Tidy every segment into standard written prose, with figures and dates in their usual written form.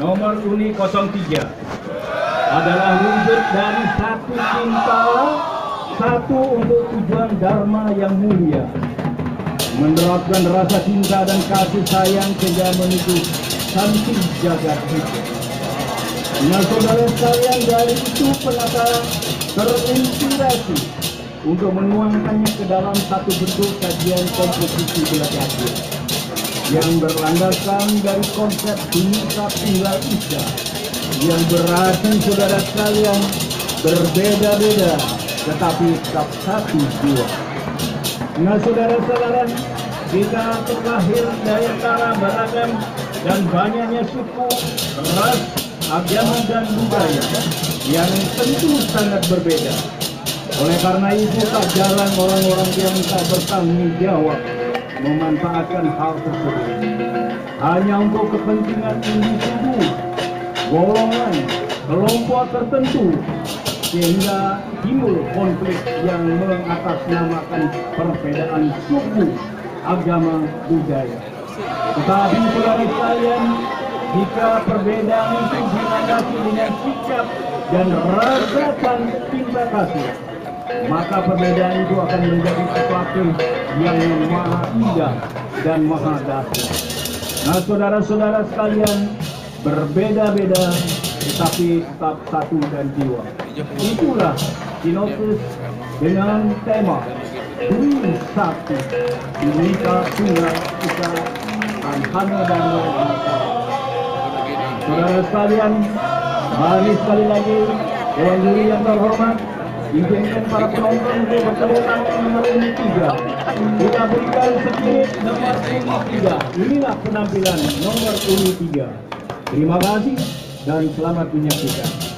Nomor unit 03 adalah wujud dari satu cinta, satu untuk tujuan dharma yang mulia, menerapkan rasa cinta dan kasih sayang sehingga menuju santi jagat hidup. Nah, saudara sekalian, dari itu penata terinspirasi untuk menuangkannya ke dalam satu bentuk kajian komposisi belajar yang berlandaskan dari konsep Bhinneka Tunggal Ika yang berarti, saudara sekalian, berbeda-beda tetapi tetap satu jiwa. Nah, saudara-saudara, kita terlahir dari antara beragam dan banyaknya suku, ras, agama dan budaya yang tentu sangat berbeda. Oleh karena itu, tak jarang orang-orang yang tak bertanggung jawab memanfaatkan hal tersebut hanya untuk kepentingan individu, golongan, kelompok tertentu, sehingga timbul konflik yang mengatasnamakan perbedaan suku, agama, budaya. Tetapi saudara sekalian, jika perbedaan itu dilandasi dengan sikap dan rasa cinta kasih, maka perbedaan itu akan menjadi sesuatu yang maha indah dan maha dahsyat. Nah, saudara-saudara sekalian, berbeda-beda tetapi tetap satu dan jiwa. Itulah sinopsis dengan tema Dwi Sakti, Bhinneka Tunggal Ika, Hana Dharma. Saudara sekalian, mari sekali lagi Dewan Juri yang terhormat, izinkan para penonton untuk bertemu tangan nomor ini 3. Kita berikan sedikit nomor ini 3. Inilah penampilan nomor ini 3. Terima kasih dan selamat menyaksikan.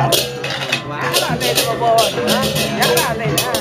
Wala lên cô bồ, nhá là lên à.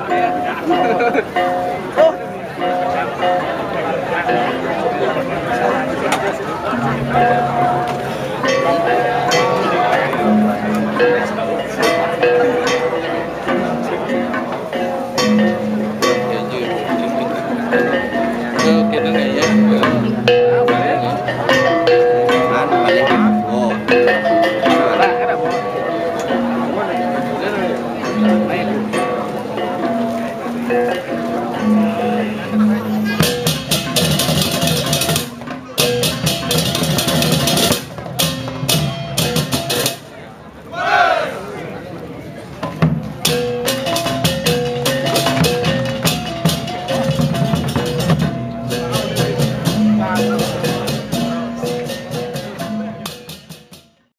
Oh.